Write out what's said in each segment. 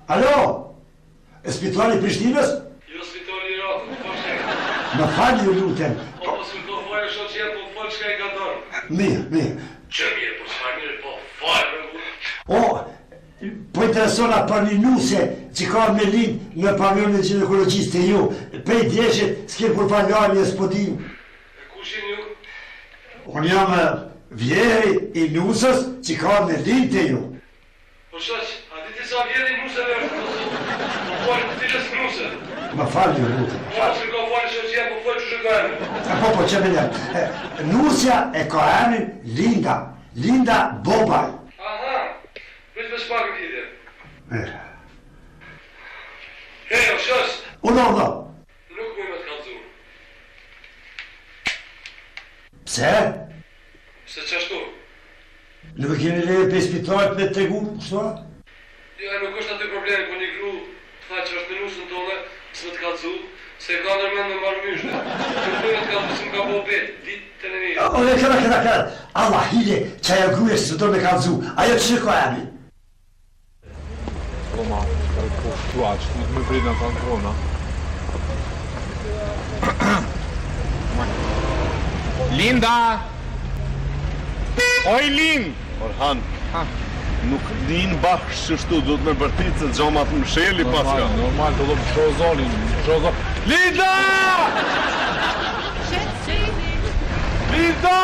Alo? E spitali Prishtinës? Jo spitali i Ratës, po shkaj. Më falë ju lutem. Po s'u do fare shoqë jetë, po falë shkaj ka dorë. Mirë. Që mirë, po s'ka mirë, po falë. O, po interesona për një nuse që ka me linë në pavionin e ginekologjistë e ju. Pej djeshit, s'ke kur faljarë e s'podim. E kushin ju? Unë jam vjeri i nusës që ka me linë të ju. Po shoqë, a di ti sa vjeri i nusëve është? Po falë të cilës nuse? Më falë ju lutem. Po s'u ka falë shoqë jetë, po falë që shkajnë. Po, që me njerë. Nusja e ka emrin Linda Bobaj. Aha, veç me shpakë t'ide. Mirë. Hej, o shoqë. Uno. Nuk me me t'kallëzu. Pse? Se qashtu? Nuk e keni leje për spitalit me tregu, kështu? Ja, nuk është aty problemi, po një gru tha që është me nusën tonë, s'me t'kallëzu, se ka nërmen me marrë myshne. Nuk me t'kallëzu se m'ka bo betë, ditë në një. O, këra. Allah hile, që ajo gruje se do me kalëzu. Ajo që ka emri? Roma, po shtuaq, nuk me vrejnë në kanë krona. Linda! Oj, Lind! Orhan, nuk din bashkë që shtu, do të me bërtit se gjomat më sheli paska. Normal, do më shozonin, Linda! Linda!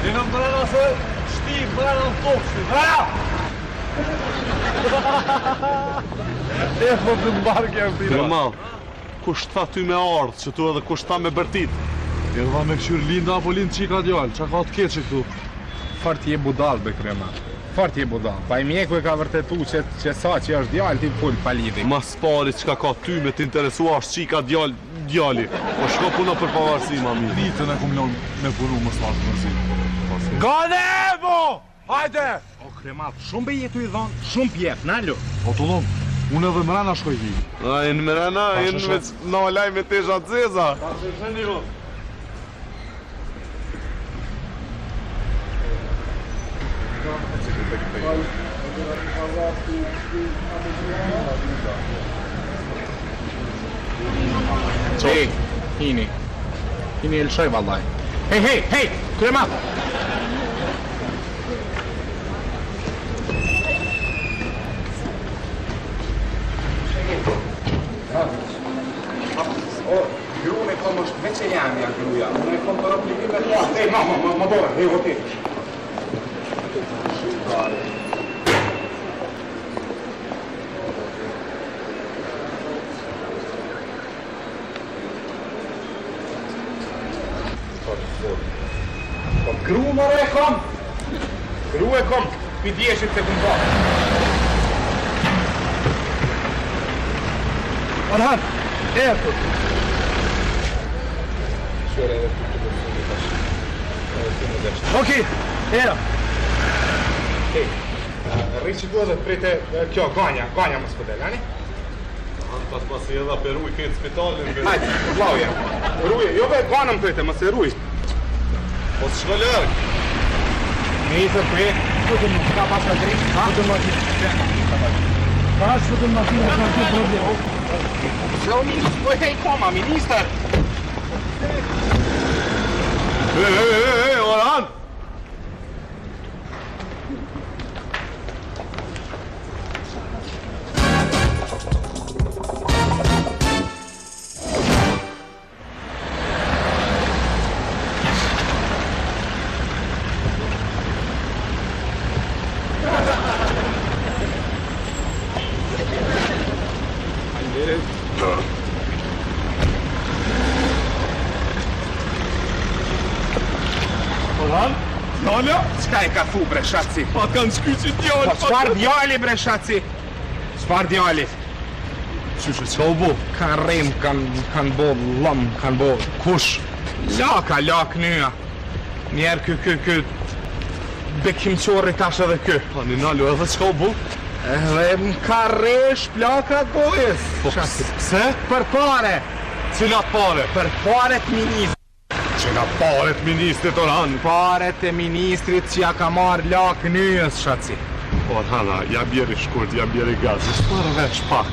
Linda më brana se shti, brana në tokë, brana! E po të mbarke e vdina. Kremal, kusht tha ty me ardhë që tu edhe kusht tha me bërtit? E dha me këshur Linda apo Lind qika djallë, qa ka të keqe këtu? Fart je budal, be krema. Fart je budal. Pa i mjeku e ka vërtetu që sa që është djallë ti full pa lidhi. Mas pari qka ka ty me t'interesua është qika djalli. Po shko puno për pavarësi, ma mirë. Ditën e kum lënë me punu më slatë përsi. Gane, Evo! Hajde! O kremat, shumë be jetu i dhonë, shumë pjef, nallu. O të lom, unë edhe mrena shkoj hi. A, e në mrena, e në me në olaj me tesha të zeza. Ta që sheni ro. Hey, hini e lëshoj vallaj. Hey, kremat! Grune kom është veç e jamja gruja. Unë e kom për aplikime të janë. Hey, ma bore, hey, hotel. Gru mërë e kom! Gru e kom! Pi djeshit se këmë bërë. Orhan, e të të. Shore edhe të të të të të. Okej, era. Okej, rri që duhet dhe të prite kjo, ganja më s'pëdel, ani? Pas pasi edhe për ruj këtë spitalin. Hajtë, vlauja. Ruje, jo be gana më prite, më se ruj. Po të shko lërgë. Me i të pre, shkutëm më, ka pas ka drejt, shkutëm më të ka shkutëm më të ka të problem. Shlo njështë, po hej koma, minister! Hey, Orhan! Orhan? Djalja? Qka e ka thu bre shatësi? Pa kanë shkyqit djallë. Po qfar djalli bre shatësi? Qfar djalli? Qyshe, qka u bo? Kanë rrim, kanë bo lëm, kanë bo... Kush? Lak nëja. Njerë kë... Bekim qori tash edhe kë. Pa një nalu edhe qka u bo? Edhe më ka resh plaka gojës. Po pse? Për pare. Cilat pare? Për pare të ministrit. Cilat pare të ministrit, Orhan? Pare të ministrit që ja ka marrë lak nëjës, shatësi. Orhana, jam bjeri shkurt, jam bjeri gazë, s'marrë veç pak.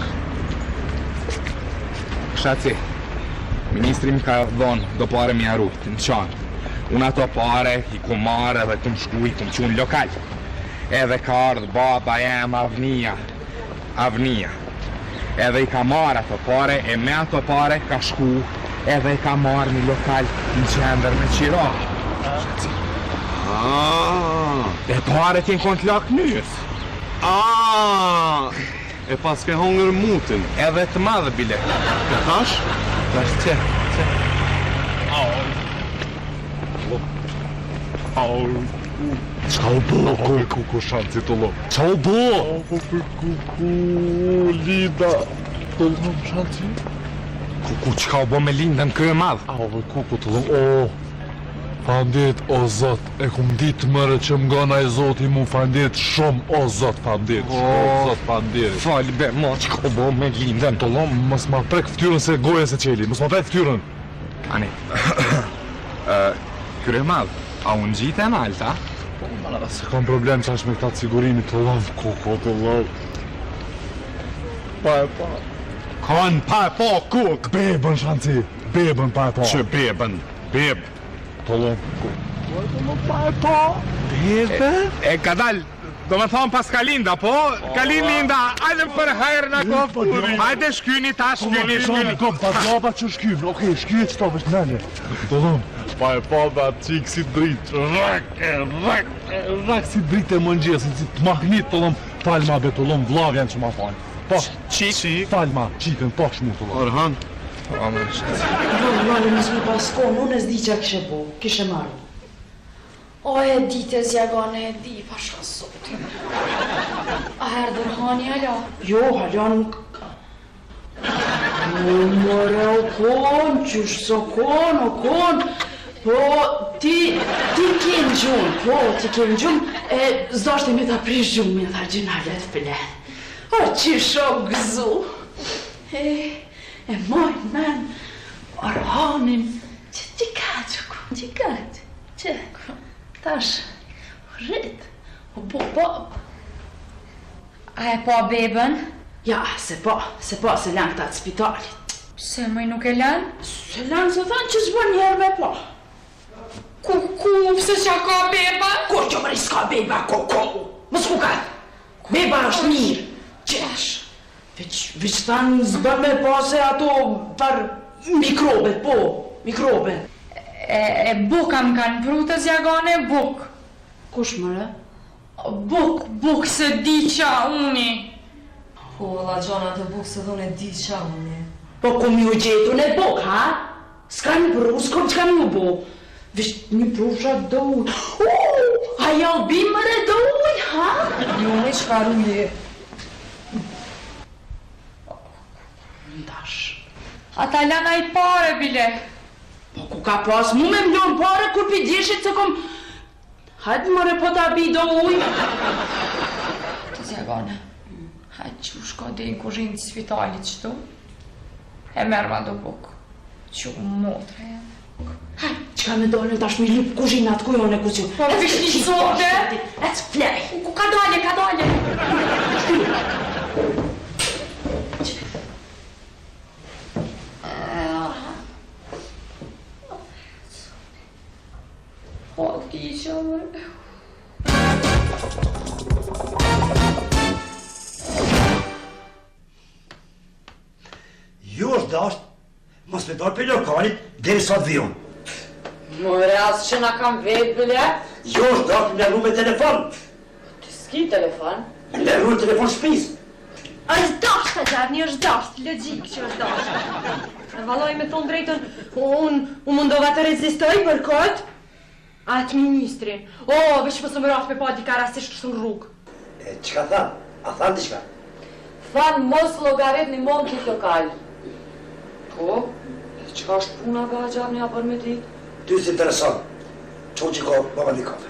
Shaci, ministri më ka dhonë do pare mi arrujt, në qanë. Unë ato pare i ku marrë edhe ku më shku i ku më qunë lokal. Edhe ka ardhë baba jem Avnia. Edhe i ka marrë ato pare e me ato pare ka shku edhe i ka marrë një lokal në qendër me qiro. Shaci. E pare t'jen kon t'lak njës. E pas ke hongër mutin. Edhe të madhe bile. Ka tash? Tash që? Qa u bo? Kuku shanci të lo. Qa u bo? Kuku, Linda. Të lo shanci? Kuku qka u bo me Lindën kë e madhë? Kuku të lo, Fandit, o Zot, e kum ditë mërë që më gana e Zoti mu fandit shumë, o Zot, fandit, o Zot, fandit. Falë be, ma që ka bo me Lindën? Të lo, mës ma prek ftyrën se goje se qeli, mës ma prek ftyrën. Ani, kërë e madhë, a unë gjitë e në alta? Se kam problem që është me këta sigurimi të lo, kuku, të lo. Pa e pa. Kanë pa e pa, kuk! Bebën, shanci, bebën pa e pa. Që bebën? Bebë? Të lo, pa e pa. Bebën? E ka dalë, do me thonë pas ka Linda, po? Ka Linda, ajde për herë në kofë. Ajde shkyni ta, shkyni. Kom, pa gjaba që shkymë, okej, shkyje që ta vështë nëne. Të lo, pa e pa dhe atë qikë si dritë, rak si dritë e mëngjes, si të mahnit të lo, talma be të lo, vlavjen që ma falë. Po, Qik? talma, qikën, po shmu të lo. Orhan? Vale, nësë mi paskon, unë e s'di që kishe bo, kishe marrë. O, e di të zjagane, e di, pashka sotin. A erdhër hani hala? Jo, hala nuk... Mëre, o kon, qysh së kon, o kon. Po, ti kenë gjumë, po, ti kenë gjumë, e zdashtë e me ta prish gjumë, me tha gjinalet pëllet. O, qysh o gëzu. E mojnë men, Orhanin, që ti katë, që katë, që tash, rrit, o bo bab. A e pa bebën? Ja, se lanë këta të spitalit. Se mëj nuk e lanë? Se lanë se thanë që s'bën njerë me pa. Ku, pëse qa ka beba? Ko që mëri s'ka beba, ko, më s'ku ka. Beba është mirë, qesh. Veç thanë s'bën me pa se ato për mikrobet, po, mikrobet. E buka më kanë pru të zjagane, buk. Kush mëre? Buk se di qa uni. Po, la gjona të bukë se dhune di qa unë. Po ku mi u gjetu në buk, ha? S'ka një pru, s'kom qka mi u bo. Vesh një pru shat do uj. A ja u bimëre do uj, ha? Jo, me qëfar uje. Ndash. Ata lana i pare, bile. Po ku ka pas mu me mlon pare kur pi djeshit se kom... Hajtë mëre po ta bi do uj. Të zjagane, hajtë që u shko dhe i kuzhinë të spitalit qëtu. E merë ma do buk. Që u motra e. Hajtë, qka me dole tash mi lip kuzhinat ku jone ku që... Po vish një sote? Ec, flej. Ku ka dole? O, ti që më... Jo është dasht, mos me dorë për lokalit, deri sot vion. More, asë që na kam vetë, bile? Jo është dasht, me lërru me telefon. Ti s'ki telefon? Me lërru me telefon shpis. është dasht, Gjarni, është dasht, logjik që është dasht. E valoj me thonë drejtën, unë mundova të rezistoj për këtë, atë ministrin. O, veç më së më rafë me pa dika rastisht në rrugë. E, qka thanë? A thanë diqka? Thanë mos logarit një mund këtë lokal. Po, qka është puna ka Gjarni a për me ti? Ty si intereson, qo që ko baba një kafe.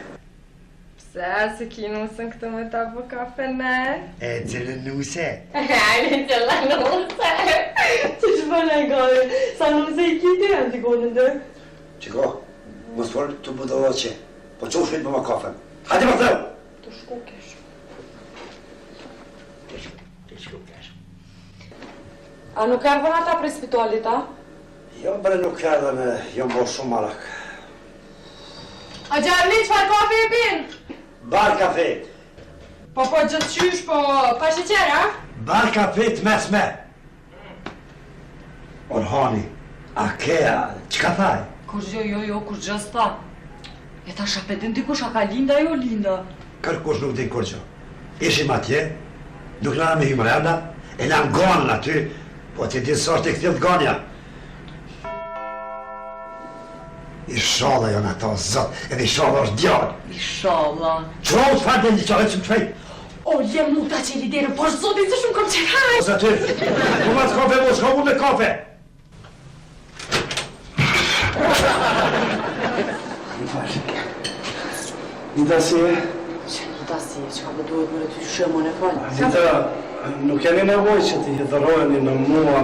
Pse, se ki nusën këtë me ta për kafe, ne? E, gjellë nuse. Hajde, gjellë nuse. Që shpër në gojë, sa nuse i kiti e antikonën dhe? Qiko, mos folë të budova që, po qo shpejt për ma kafen. Hajde më thëmë! Të shku kesh. A nuk erdhën ata prej spitalit, a? Jo, bre, nuk erdhën, jo më shumë marak. A Gjarni, çfarë kafe e pin? Bar kafe. Po gjithë qysh, po pa sheqer, a? Bar kafe të mesme. Orhani, a kea, qka thaj? Kur jo, kur gjë s'ta. E ta shapedin dikush, a ka linda jo linda? Kërkush nuk din kur gjë. Ishim atje, nuk lana me himrena, e lanë gonën aty, po ti di sa është e këthill gonja. Inshallah janë ato zot, edhe inshallah është djallë. Inshallah. Qo të farë dhe një qare që më qfej? O, jem nuk ta që liderë, por zotin se shumë kom qeraj! Ose ty, ku mas kafe mu, s'ka mu me kafe. Dita si e? Dita si e, qka më duhet më ty shemon e falë? Dita, nuk jeni nevoj që ti hidhërojeni në mua.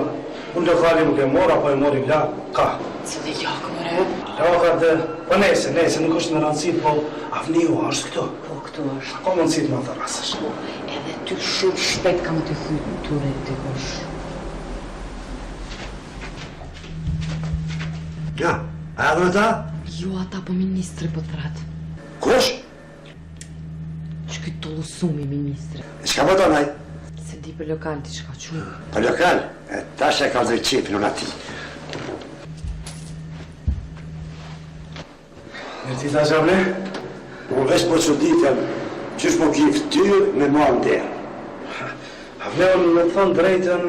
Unë lokali nuk e mora, po e mori la, ka. Cile jakë më re? Lakat dhe, po nese, nuk është në rëndësit, po avniu është këto. Po këto është. Ko mundësit më të rasësh. Po, edhe ty shumë shpejt ka më të thytë të ure të kosh. Ja, a edhe me ta? Jo, ata po ministri po të ratë. Kush? Që këtë të lusumi ministri. Shka po donaj? Se di për lokal ti shka qumë. Për lokal? Ta shë e ka zëj qipin unë ati. Mirtita Gjavle? Unë vesh po që ditëm, qysh po ki këtyrë me mua në derë. Avle, unë me thonë drejtën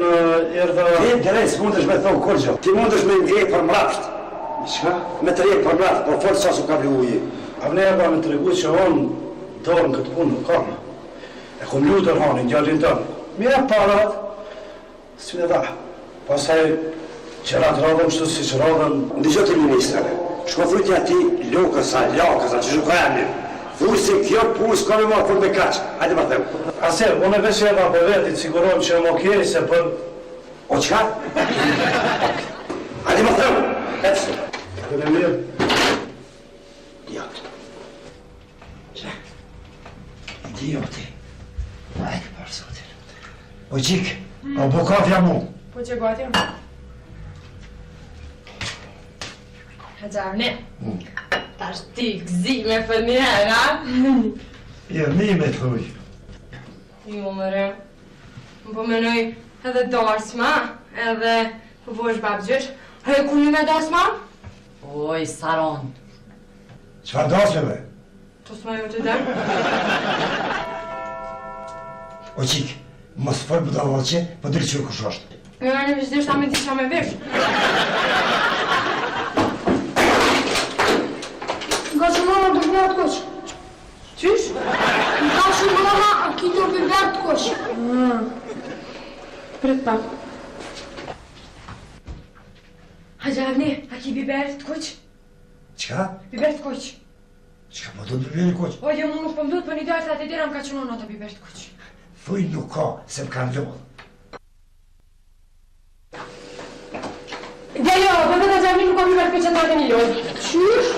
erdha... Ti drejtë s'mundesh me thonë kur gjë. Ti mundesh me ndjej për mrapsht. Qka? Me të rejtë për mrapsht, po folë sa su ka vli uji. Avle, e ba me të regu që unë dorën këtë punë nuk kam. E kom lutër hanin, gjallin tënë. Mira parat, si me dha. Pasaj, qërat radhëm shtu si që radhëm... Në gjë të ministrave, shko frutja ti lokësa, lakësa, që shuka e mirë. Thuj se kjo punë s'ka me marë fund me kaqë. Hajde ma them. Ase, unë e vesh e dha për vetit, siguron që e më okej, se për... O qka? Hajde ma them. Ecë. Këtë e mirë. Ja. Qak. Idioti. Hajde parë sotin. O qik, o bu kafja mu. Po që gati? Ha Gjarni, ta është ti gzi me për njerë, a? Jo, mi me thuj. Jo, mëre. Më po menoj edhe dasma, edhe po vosh babgjysh. Edhe ku një me dasma? Oj, Saron. Qfar dasmeve? To s'ma jo të dem? O qik, mos fërë budalaqe, po dirë qërë kush është. Jo, në vishdish ta me di qa me vish. Nga që mama do biber të kosh. Qysh? Nga që mama a ki do biber të kosh. Prit pa. Ha Gjarni, a ki biber të koq? Qka? Biber të koq. Qka po do të biberi koq? O, jo, mu nuk po mdut, për një dojtë atë i dira më ka qënon ato biber të koq. Thuj nuk ka, se më kanë lodhë. Dhe jo, dhe dhe Gjarni nuk ka biber të koq që të atë një lodhë. Qysh?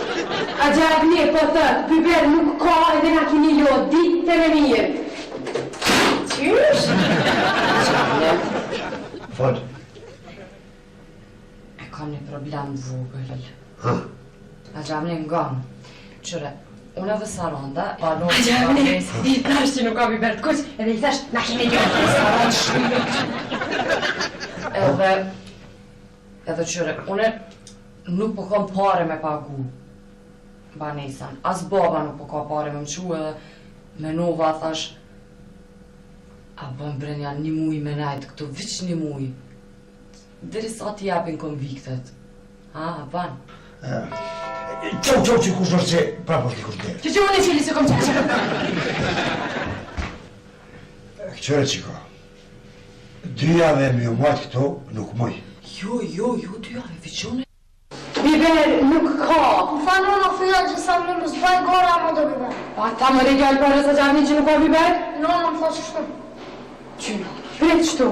A Gjarni, po të, biber nuk ka edhe nga ki një lodhë, ditë me mirë. Qysh? Folë. E kam një problem vogël. Ha? A Gjarni nganë. Qëre, unë edhe Saronda, balon A Gjarni, i thash që nuk ka biber të koq, edhe i thash, na kemi lodhë. Saron shumë. Edhe qëre, une nuk po kam pare me pagu. Banesan, as baba nuk po ka pare me më qu edhe menova thash a bën brenja një muj me najtë këtu, viq një muj. Diri sa ti japin konviktet. A ban? Qau që kush është që prapër t'i kush dherë. Që unë e qili se kom qaqë. Këqëre qiko, 2 jave me ju majtë këto nuk muj. Jo, 2 jave, viqone. Biber nuk ka. Më fa nona filla që sa më më zbaj gora ama do biber. Pa ta më regjal për rësa Gjarni që nuk ka biber? Nona më tha që shtu. Qyno, prit qëtu.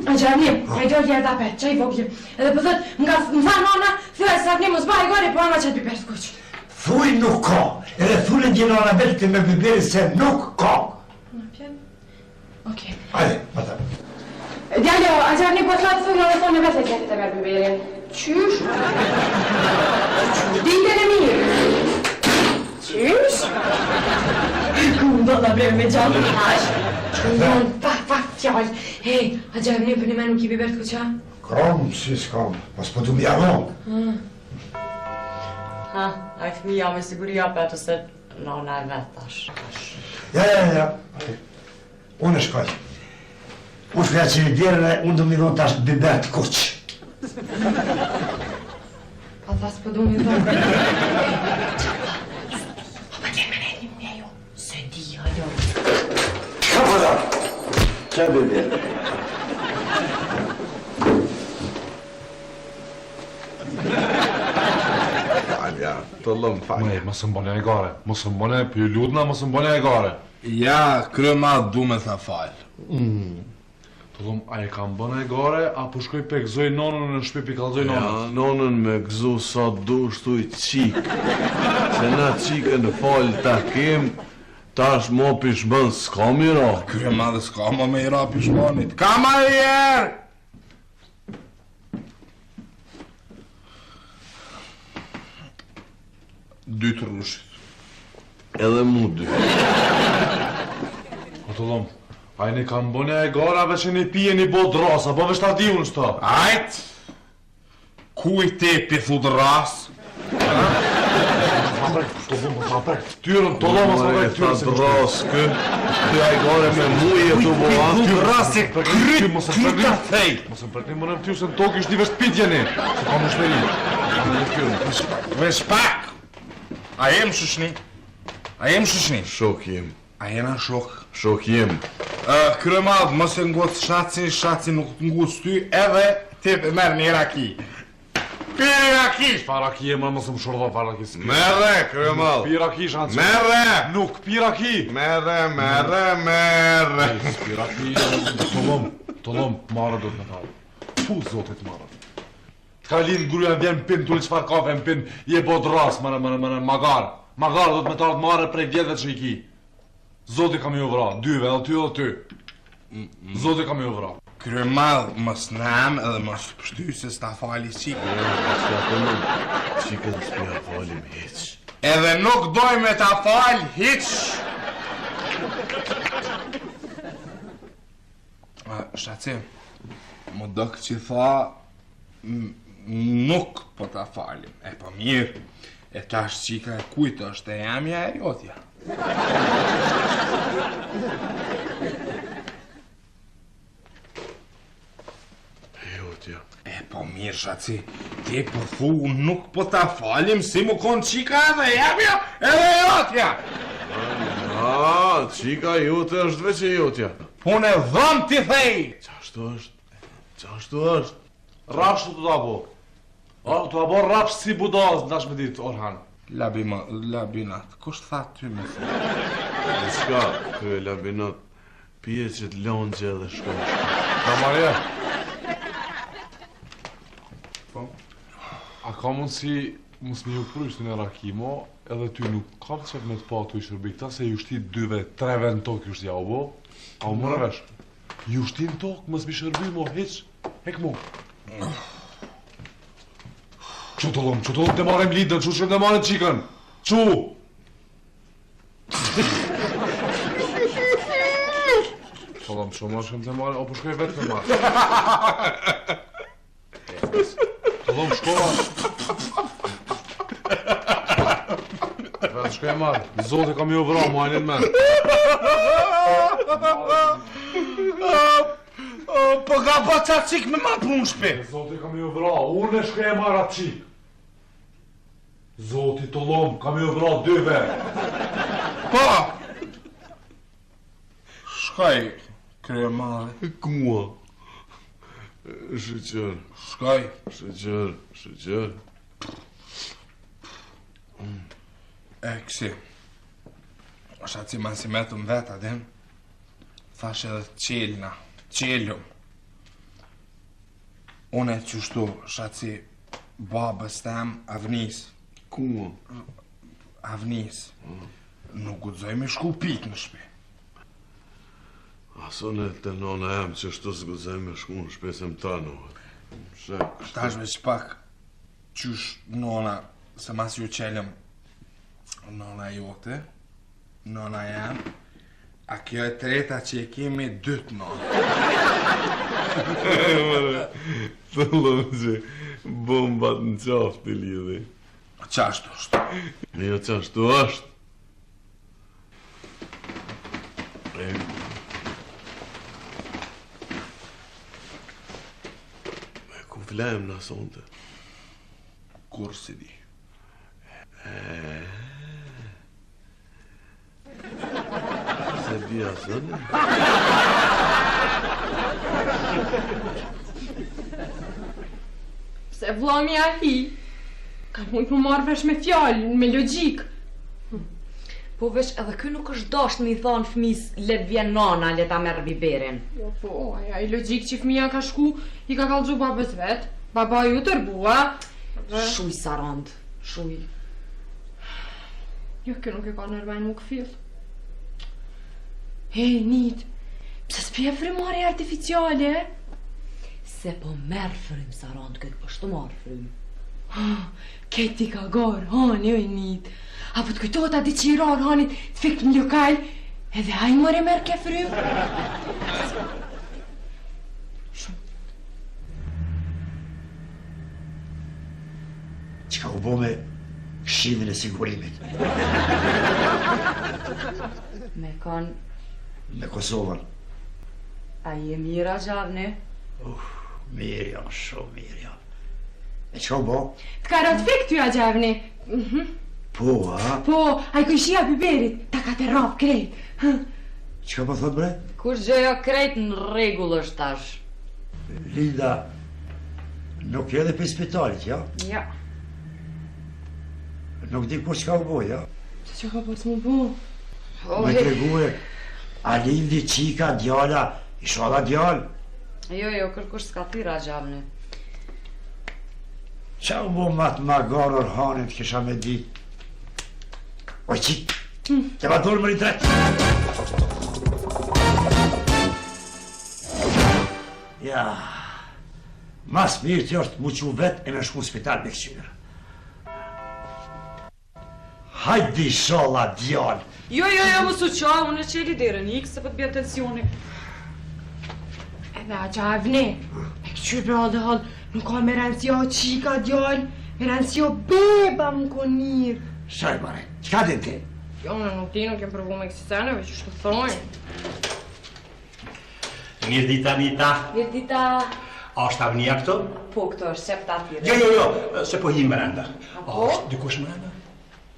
A Gjarni, e do ljerë da pet, që i vogli. Edhe për thët, më fa nona, thua sa një më zbaj gori, po ama që të biber të kuq. Thuj nuk ka, edhe thullin djena në vetë me biberi se nuk ka. Në pjem? Okej. Ajde, ma ta. Djallo, a gjarni po të thunë në thonë vetë e të merë biberin. Qysh? Ditën e mirë. Qysh? Ku do të breve me gjallë të hash? Pak, fjallë. Hej, a gjarni për një me nuk i biber të kuqa? Kam, si s'kam, pas po du m'jaron. Ha, a i fëmija me siguri apet ose nona e vetë tash. Ja. Unë shkoj. Unë shkoj që i djerën e unë do mi dhonë tash biber të kuq. A thas po du mi dhonë. Pa të me nejnë me jo, se di ajo. Ka po da? Qa biber? Falja, të lëmë falja. Mësë mbone e gare, mësë mbone, për ju lutna, mësë mbone e gare. Ja, krema du me tha falë. Të lëmë, a e kam bëne e gare, apo shkoj pe gëzoj nonën në shpi pi kalzoj nonën? Ja, nonën me gëzu sa du shtu i qikë. Se na qikë në falë ta kem, tash mo pishmën s'ka mira. Krema dhe s'ka ma me i ra pishmanit. Ka ma i erë! Dy të rushit. Edhe mu dy. O të lëmë, a e ne kam bëne e gare, ave që ne pije një bo drasa, bo vesh ta di unë shta. Ajt! Ku i te pithu dras? Tyrën, të lëmë, asë më Ta dras kë, kë a i gare me muje të bo. Pithu dras e kryta thej! Mosë më përti më nëmë ty se në tokë ishtë një vesh pitjeni, se kam në shteri. Vesh pak! A jem shushni? A jem shushni? Shok jem. A jena shok? Shok jem. Kremad, mos e ngoc shaci nuk të nguc ty, edhe ti merë një raki. Piri raki! Pa raki e më mos më shordo pa raki s'ki. Merre, kremad! Pi raki shanë që. Merre! Nuk, pi raki! Merre! Pi raki, të lom, marë do të me falë. Pu, zotit marë. Ka linë gruja vjen pin, tulli qfar kafe në pin, je bo dras, magar. Magar do të me të ardhë marë prej vjetëve që i ki. Zoti kam ju vra, dyve, edhe ty edhe ty. Zoti kam ju vra. Kremad, mos nam edhe mos pështy se s'ta fali qikë. Qikë dhe s'pja falim heq. Edhe nuk doj me ta fal hiq. Shaci, më dëkë që tha, nuk po ta falim. E po mirë, e tash qika e kujtë është e jamja e jotja. Jotja. E po mirë, shaci, ti po thu nuk po ta falim, si mu konë qika edhe jamja edhe jotja. Qika jote është veç e jotja. Pune dhëm ti thej. Qashtu është? Rafshtu të da bo. Të da bo rafsh si budaz, ndash me ditë, Orhan. Labinat, kusht tha ty me thë? Dhe shka, kë labinat, pije që të lonë që edhe shkoj. Ka Marje? A ka mundësi, mos me ju pryshtin e Rakimo, edhe ty nuk ka të qep me të pa të i shërbikta, se ju shti 2-3 në tokë ju shtja u bo? A u mërë vesh? Ju shti në tokë, mos mi shërbi mo, heq, hek mo. Që të lëmë, të marem lidën, që shkëm të marem qikën, që? Të lëmë, që ma shkëm të marem, o po shkoj vetë të marem. Të lëmë, shkova. Vetë shkoj e marë, zote kam ju vra, muajnin men. Po ka po qa qik me ma prun shpe. Zoti kam ju vra, unë e shkoj e marë atë qik. Zoti të lom, kam ju vra 2 verë. Po! Shkoj, krye madhe. Kua? Shëqër. Shkoj. Shëqër. E kësi. Është atë si ma si metëm vetë, adin. Thash edhe qelum. Unë e qështu, shaci, babës tem, Avnis. Kua? Avnis. Nuk gudzoj me shku pik në shpi. Asone të nona jam që shtu s'guzaj me shku në shpesem ta nohet. Tash veç pak qysh nona, se mas ju qelëm nona jote, nona jam, a kjo e treta që e kemi dytë nona. Të lëmë që bombat në qaftë i lidhi. A qashtu është? Jo qashtu është. Ku vlem në sonte? Kur si di. Se di asënë? Se vllami a hi, ka mujt më marrë vesh me fjallë, me logjik. Po veç edhe ky nuk është dasht me i thonë fëmis le të vjen nana, le ta merr biberin. Jo po, aja i logjik që fëmija ka shku, i ka kallxu babës vet, baba ju tërbua. Shuj sarand, shuj. Jo, kjo nuk e ka nërmajnë mu këfill. Hej, Nit, pse s'pje frymare artificiale? Se po merr frym sarand, këtë po shtu marr frym. Keti ka garë, hani, oj Nit. Apo të kujtohet ati që i rarë hanit të fik në lokal, edhe hajnë mëre merë ke frym. Që ka u bo me këshillin e sigurimit? Me kanë... Me Kosovën. A je mira, Gjavni? Mirë janë, shumë mirë janë. E që ka u bo? Të ka ratë fik ty, a Gjavni? Po, a? Po, a i këshia biberit, ta ka të rap krejt. Që ka po thot, bre? Kush gjëja krejt në regull është tash? Linda, nuk je dhe për spitalit, ja? Ja. Nuk di kur që ka u bo, ja? Se që ka po të më bo? Me të reguhe, a lindi qika, djala, i shala djal? Jo, kërkush s'ka tira, Gjavni. Qa u bo matë magaror hanin të kisha me dit? Oj, qik, të va dorë më një drejt. Ja, mas mirë të është muqu vet e me shku në spital me këqyra. Hajdi sholla, djallë. Jo, më su qa, unë e qeli derën ikë, se për të bje tensioni. Edhe a Gjavni, e këqyra dhe halë, nuk ka me rënësio qika djallë, me rënësio beba më konirë. Shaj, bare, qka din ti? Jo, nuk ti nuk jem përvu me kësi seneve, që shtu thonjë. Mirë dita, Nita. Mirë dita. A është avnia këto? Po, këto është qep të atire. Jo, se po hi mërenda. A është dykush mërenda?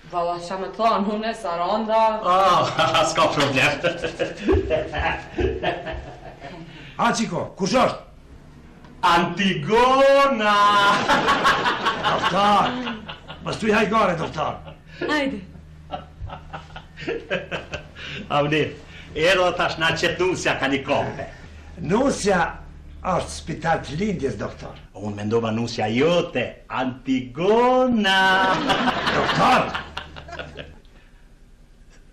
Vala, qa me thonë, unë e saranda. S'ka problem. A, qiko, kush është? Antigona! Doktor, më stuj hajgare, doktor. Hajde. Avni, ero tash na qëtë nusja ka një kompe. Nusja është spital të lindjes, doktor. Unë mendova nusja jote, Antigona. Doktor!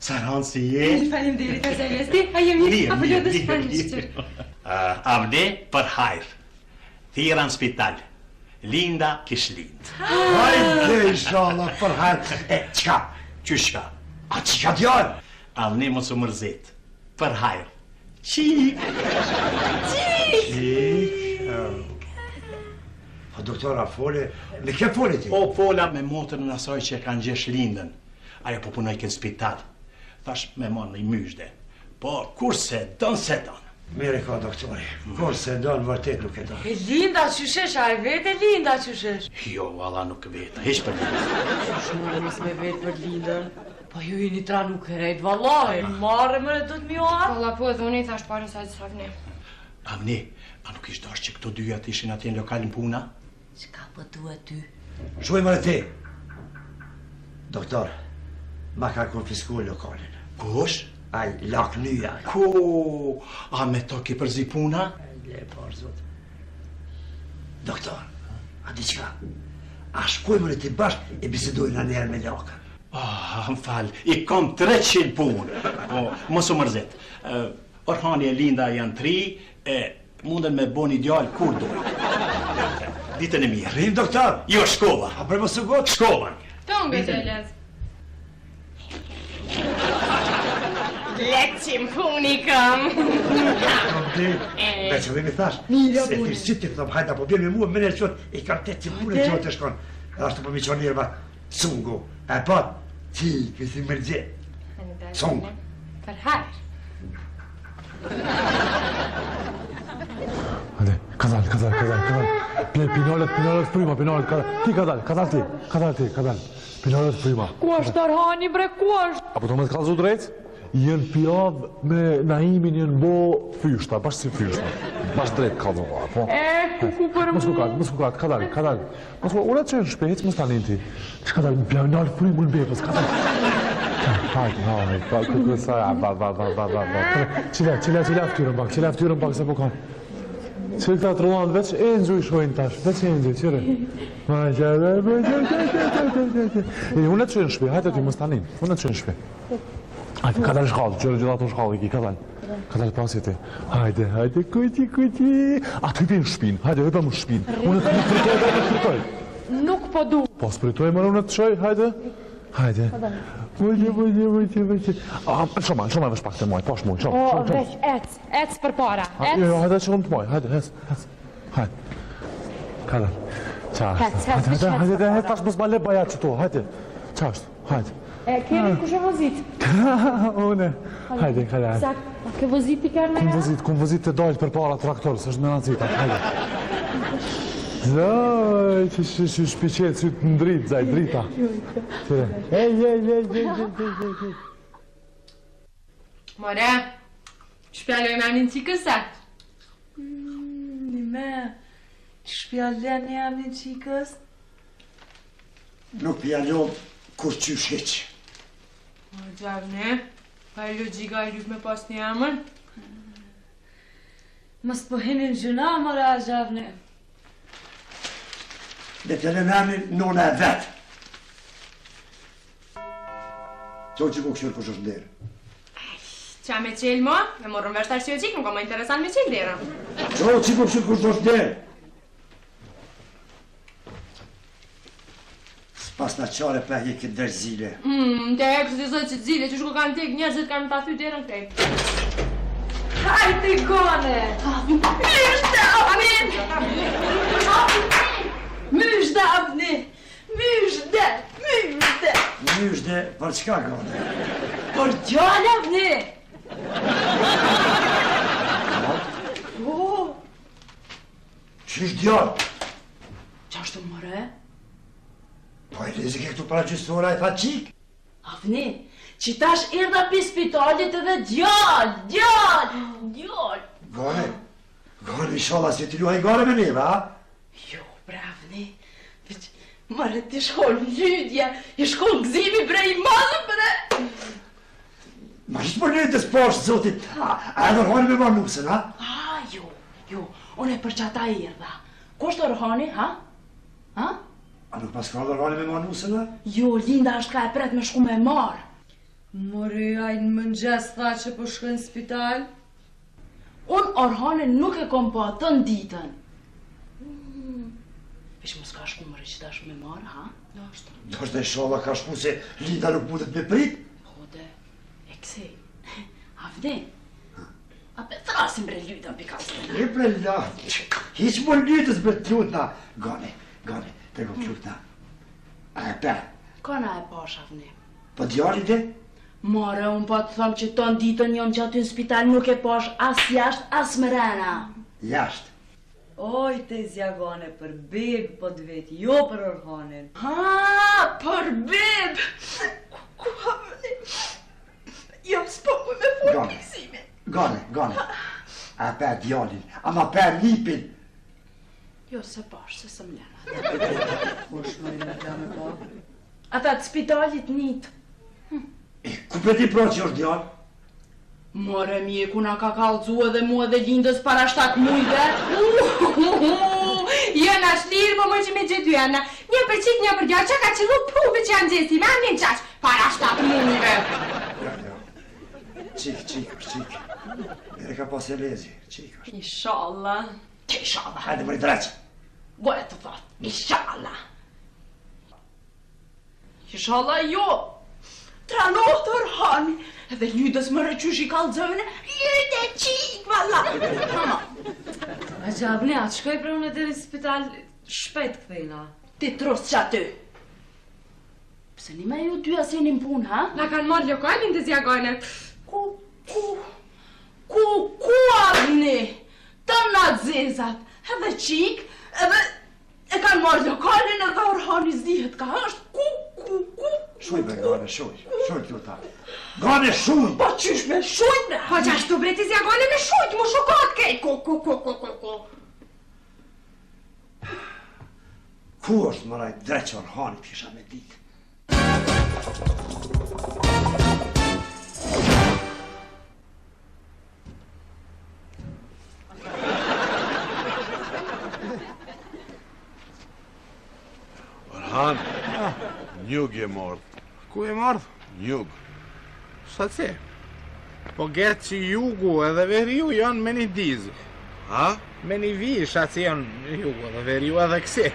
Saran si je? Falim diri të zelesti, a jemi, apo lëdës falim qëtër. Avni, për hajrë. Thira në spital. Linda kish lind. Hajde, inshallah, për hajrë. E, qka? Qyshka? A qika djallë? Avni mos u mërzit. Për hajrë. Qik! Qik? Po, doktora, fole, me ke fole ti? O, fola me motën në asaj që e kanë gjesh lindën. Ajo po punoj kënë spital. Thash me monë në i myshde. Po, kurse donë se donë. Mire ka, doktori. Kurse donë, vërtet nuk e donë. E Linda qyshesh, a e vete Linda qyshesh? Jo, valla nuk vete, heq për Linda. Shumë mos me vetë për Lindën. Po ju i një tra nuk e rejtë, valla, e marrë më në do të mjohat? Valla, po edhe unë i thash pare sa gjithë Avni. Avni, a nuk ishtë dash që këto dyja të ishin atje në lokalin puna? Qka po duhet ty? Shuaj më në ti. Doktor, ma ka konfisku lokalin. Kush? Aj, laknyja. Ko, a me to ki përzi puna? Le, parë, zot. Doktor, a di qka? A shkojmë në ti bashkë e bisedojnë njerë me lakën. Më falë, i kom 300 punë. Po, mos u mërzit. Orhani e Linda janë 3, e munden me bon ideal kur dojnë. Ditën e mirë. Rrim, doktor? Jo, shkova. A për mësë gotë? Shkova. Tonë gëzëllës. Lecim punikëm. Dhe që dhe mi thash, se ti sitë të hajta, po bjerë me mua, më nërë qëtë, i kam 8 punë që të shkon. Dhe ashtu po mi qonë njerëva, sungu, e pat, ti, kësi mërgje, sungu. Për hajrë. Hajde, kazal. Pinalet prima, Ti kazal. Pinalet prima. Ku është Orhani bre, ku është? Apo do me të kalzu drejt? Jenë pjavë me Naimin jenë bo fyshta, bashkë si fyshta. Bashkë drejt kalzu, po. Ku për mu? Mos kukat, kadal. Mos kukat, unë që në shpejt, mos talin ti. Që kadal, pinalet prima në bepës, kadal. Hajde, kësaj, Qile aftyrën pak, se po kam. Qile këta të roland, veç e nëzhu i shojnë tash, veç e nëzhu, qire. Unë të që në shpi, hajde ty, mos talin, unë të që në shpi. Hajde, kadal shkallë, qërë gjitha të shkallë, iki, kadal pasi ti. Hajde, kuti. A të hypi në shpin, hajde, hypa më shpin. Unë të spritoj. Nuk po du. Po spritoj, mërë unë të shoj, hajde. Vëjtë. Shumë vesh pak të moj, posh moj, shumë. O, veç, ec për para, ec. Jo, hajde shumë të moj, hajde, hajde. Kadal. Hajde, tash mos ma le baja që tu, hajde. Qashtë, hajde. E, kemi kush e vozit? Une, hajde, kadal. Sak, ke vozit i kërë me ja? Kum vozit të dojtë për para traktorës, është me nëzita, hajde. Zaj, që shpiqet, që të ndritë, zaj, drita. Ej. More, shpjalloj me amin qikëse? Nime, shpjalloj me amin qikës? Nuk pjallon kur qysh heq. O, gjavne, pa e logika i lyp me pas një amën? Mos po hinin gjuna, mora, gjavne. Dhe të rëmeni nona e vetë. Qo që ku këshur kush është nderë? Qa me qelë mo? Me morën vesh të arsio qik, nuk ka më interesant me qelë dera. Qo që ku këshur kush është nderë? S'pas në qare për je këtë dërzile. Te e kështë të zëtë që të zile, që shko kanë tek njerëzit kanë më ta thy derën krejt. Hajde, gone! Myshte, Avni! Myshde, për çka gone? Për gjallë, Avni! Qysh djallë? Qa është të mëre? Po e lezik e këtu para gjysora e tha qik? Avni, që tash erdha pi spitalit edhe djallë! Gone, inshallah si ti luaj gone me neve, a? Jo, bravni, mare ti shkon lydja, i shkon gzimi bre i madhë bre! Ma ishtë për njëtë të spashtë, zotit, a edhe Orhani me manusën, a? Jo, unë e për qata erdha. Ko është Orhani, ha? A nuk pas ka Orhani me manusën, a? Jo, Linda është ka e pret me shku me marë. Mori, ajnë më ngjes tha që po shkën spital? Unë Orhani nuk e kom pa të ditën. Vish mos ka shku më rëqitash me marë, ha? Do është e sholla ka shku se Linda nuk mundet me prit? Hode, e kësej, Avni, a pe thrasim bre lyda në pikastën. E bre latë, hiq më lytës bre të lutna. Gane, te go lutna. A e per? Kana e pash, Avni? Po djali dhe? Mare, unë pa të thamë që ton ditën jam që aty në spital nuk e pash as jashtë, as mërena. Jashtë? Oj, te zjagone, për bebë po të vetë, jo për Orhanin. Ha, për bebë! Ku Avni? Jam s'po mu me fort piksimin. Gane. A per djalin, ama per lipin. Jo, se pash, se së mlena. Kush më rinë të me po? Ata të spitalit njët. Ku për ti pro që është djallë? More mjeku na ka kallëzu edhe mu edhe Lindës para 7 mujve. Jena shlirë, po më që me gjithë jena. Një për qik, një për gjallë, që ka qëllu pruve që janë gjesi, me amin qash, para 7 mujve. Qik. E ka pas e lezi, qik është. Inshallah. Inshallah. Hajde më i dreqë. Goja të thot, inshallah. Inshallah jo. Tranotër hani, edhe ljydës më rëqysh i kalzëvene, jëjtë e qik, valla. A gjabni, atë shkoj për unë e deri spital shpejt këthejna. Ti tros që aty. Pse një me ju ty asinin pun, ha? Na kanë marrë lokalin të zjagojnë. Ku avni? Të nazizat, edhe qik, edhe e kanë marrë lokalin edhe Orhani zdihet ka është, ku. Shuj be gane, shuj këtu ta. Gane shuj! Po qysh me shuj bre? Po qashtu bre ti zjagojnë me shujt, mu shukat kejt. Ku. Ku është më rajt dreqë Orhani t'kisha me ditë? Orhan, njug je mordh. Ku e mordh? Njug. Sa ce? Po gjerë që jugu edhe veriu janë me një dizë. Ha? Me një vish atë që janë jugu edhe veriu edhe kësi.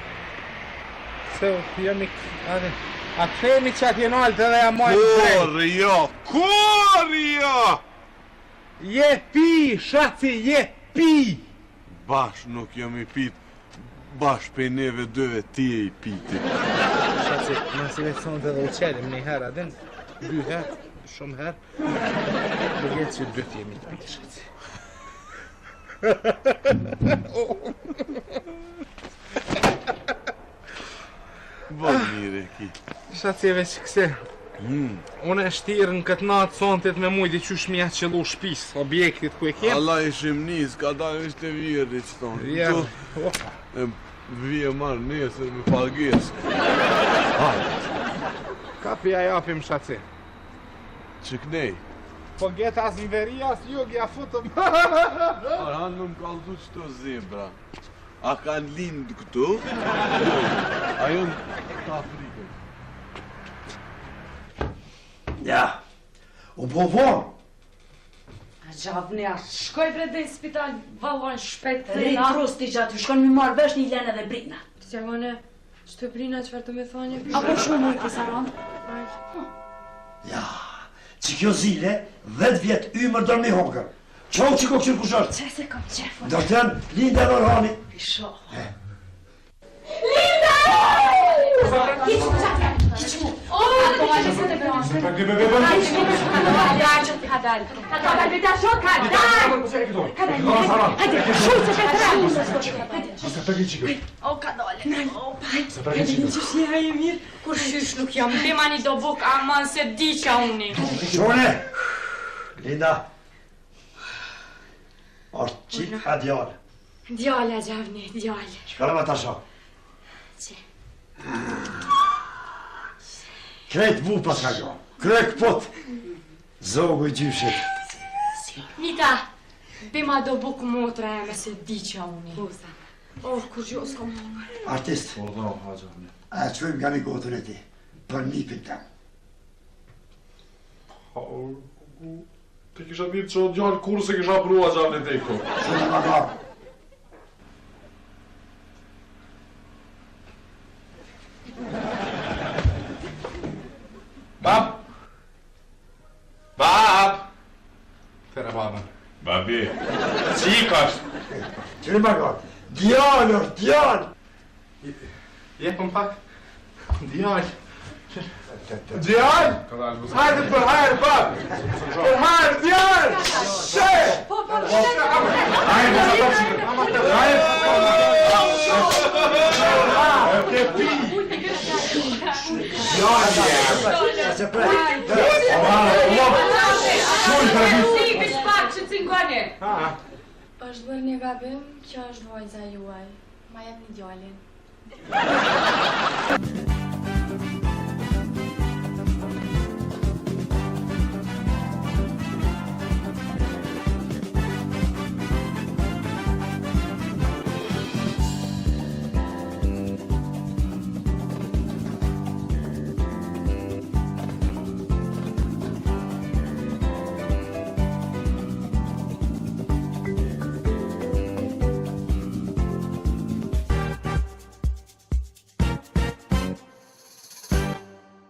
Se jemi... A themi që atë jenë altë edhe ja mojnë të Kur jo! Je pi, shaci, je pi! Bash nuk jam i pit. Bash pe neve dëve ti e i piti. Shaci, nësi vetë sonë të dhe uqelim një herë adin, 2 herë, shumë herë, dhe jetë që 2 jemi të piti, shaci. Bon mire ki. Shaci e veç këse. Unë e shtirë në këtë natë sontet me mujdi që shmija qëllu shpis, objektit ku e kemë. Allah i shimnis, ka da ishte vjerë që tonë. Vjerë. Vje marë nesër me palges. Kapi a japim shaci. Që knej? Po gjetë as në veri, as jug, ja futëm. Arhan më kaldu qëto zebra. A kanë lindë këtu? A jonë të Afrikën. Ja, u po vonë. A gjabni, a shkoj bre dhe i spital, valon shpejt të Rrit rosti gjatë, shkon me marrë vesh një lenë dhe brina. Të zjagojnë, shtë brina qëfar të me thonje? Apo shumë më i pisaron? Ja, që kjo zile, 10 vjetë ymër dorë me hongër. Qohë që kokë qërë kush është? Qe se kom qefën? Do të janë Linda dhe Orhani. Pisho. Linda! Hiq mu qatë, hiq mu. O, të që se të pranë. Ka dal. O, ka dole. Kur shysh nuk jam, bima një do buk, aman se di qa uni. Shone! Linda. Është qik a djallë. Djallë a gjavni, djallë. Shkallë më të asha. Që? Krejt vupa ka gjo. Krejt pot. Zogu i gjyshit. Nita, bima do buk motra e me se di qa uni. Oh, kur gjo s'kom. Artist. A qëjmë nga një gotën e ti. Për nipin tem. Ti kisha ditë që o djallë kur se kisha prua gjallë e te këto. Shumë nga nga. Bab! Bab! Tëra baba. Babi, qik është? Qëri më nga. Djallë është, djallë! Jepëm pak. Djallë. Djallë? Hajde për hajrë, bab! Për hajrë, djallë! She! Hajde, hajde! Se prej! Është bërë një gabim, kjo është vojza juaj. Ma jep një djallin.